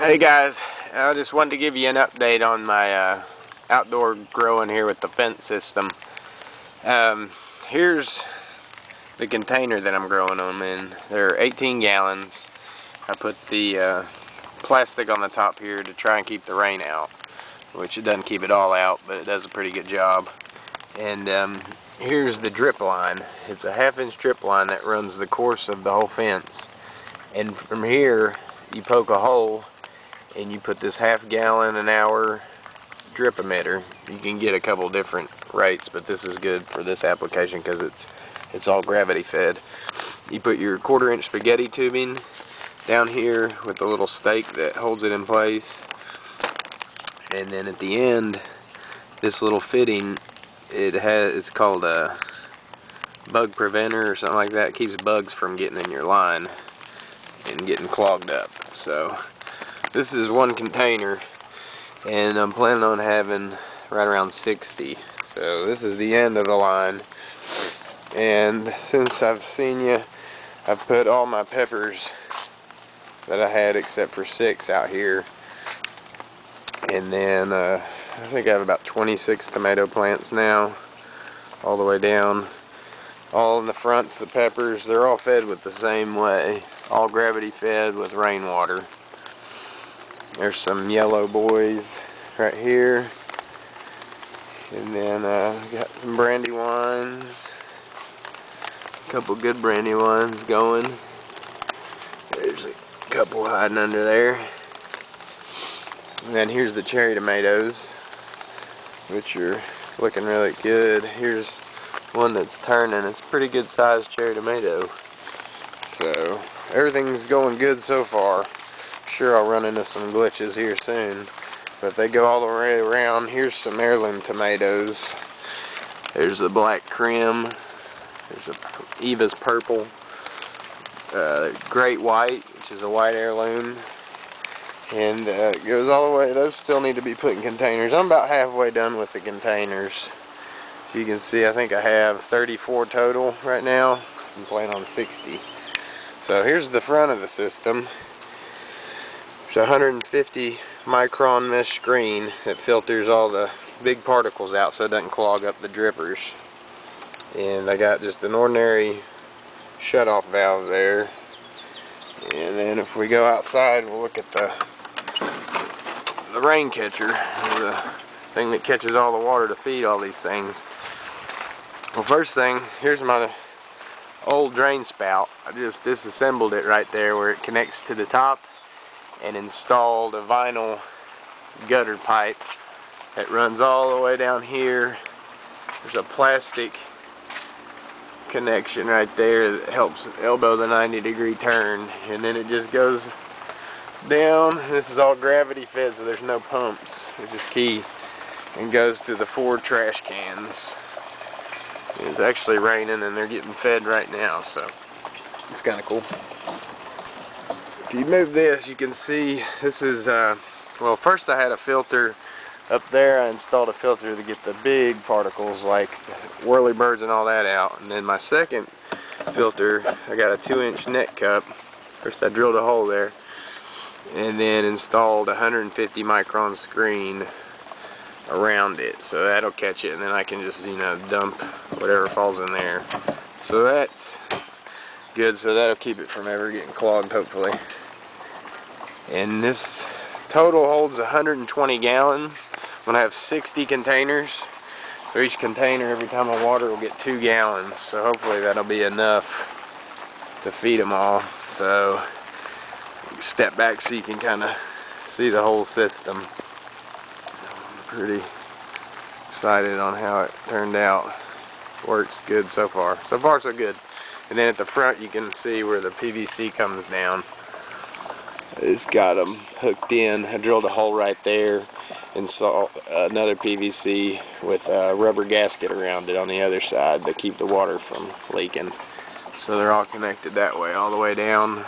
Hey guys, I just wanted to give you an update on my outdoor growing here with the fence system. Here's the container that I'm growing them in. They're 18 gallons. I put the plastic on the top here to try and keep the rain out, which it doesn't keep it all out, but it does a pretty good job. And here's the drip line. It's a 1/2-inch drip line that runs the course of the whole fence. And from here, you poke a hole and you put this 1/2 gallon an hour drip emitter. You can get a couple different rates, but this is good for this application because it's all gravity fed. You put your 1/4-inch spaghetti tubing down here with the little stake that holds it in place, and then at the end, this little fitting, it's called a bug preventer or something like that. It keeps bugs from getting in your line and getting clogged up. So this is one container, and I'm planning on having right around 60. So this is the end of the line. And since I've seen you, I've put all my peppers that I had except for 6 out here. And then I think I have about 26 tomato plants now, all the way down. All in the fronts, the peppers, they're all fed with the same way. All gravity fed with rainwater. There's some yellow boys right here. And then got some Brandywines. A couple good Brandywines going. There's a couple hiding under there. And then here's the cherry tomatoes, which are looking really good. Here's one that's turning. It's a pretty good sized cherry tomato. So everything's going good so far. Sure, I'll run into some glitches here soon, but if they go all the way around, here's some heirloom tomatoes. There's the black creme. There's a Eva's purple. Great white, which is a white heirloom. And it goes all the way. Those still need to be put in containers. I'm about halfway done with the containers. As you can see, I think I have 34 total right now. I'm planning on 60. So here's the front of the system. There's a 150 micron mesh screen that filters all the big particles out so it doesn't clog up the drippers. And I got just an ordinary shut-off valve there. And then if we go outside, we'll look at the rain catcher, the thing that catches all the water to feed all these things. Well, first thing, here's my old drain spout. I just disassembled it right there where it connects to the top, and installed a vinyl gutter pipe that runs all the way down here. There's a plastic connection right there that helps elbow the 90-degree turn, and then it just goes down. This is all gravity fed, so there's no pumps, which is key, and goes to the 4 trash cans. It's actually raining and they're getting fed right now, so it's kind of cool. If you move this, you can see this is, well, first I had a filter up there. I installed a filter to get the big particles like whirlybirds and all that out. And then my second filter, I got a 2-inch net cup. First I drilled a hole there, and then installed a 150 micron screen around it, so that'll catch it, and then I can just, you know, dump whatever falls in there. So that's good, so that'll keep it from ever getting clogged, hopefully. And this total holds 120 gallons. I'm gonna have 60 containers, so each container, every time I water, will get 2 gallons. So hopefully that'll be enough to feed them all. So step back so you can kind of see the whole system. I'm pretty excited on how it turned out. Works good so far. So far so good. And then at the front you can see where the PVC comes down. It's got them hooked in. I drilled a hole right there and saw another PVC with a rubber gasket around it on the other side to keep the water from leaking. So they're all connected that way, all the way down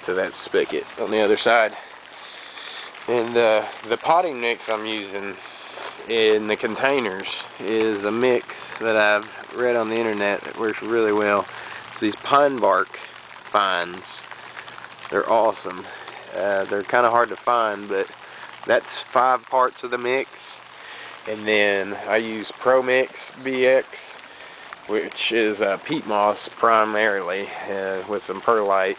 to that spigot on the other side. And the potting mix I'm using in the containers is a mix that I've read on the internet that works really well. It's these pine bark fines. They're awesome. They're kind of hard to find, but that's 5 parts of the mix. And then I use ProMix BX, which is peat moss primarily, with some perlite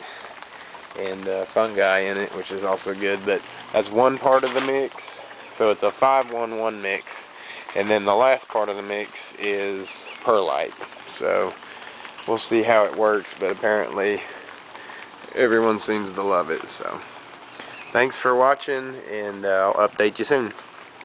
and fungi in it, which is also good. But that's 1 part of the mix, so it's a 5-1-1 mix. And then the last part of the mix is perlite. So we'll see how it works, but apparently everyone seems to love it. So thanks for watching, and I'll update you soon.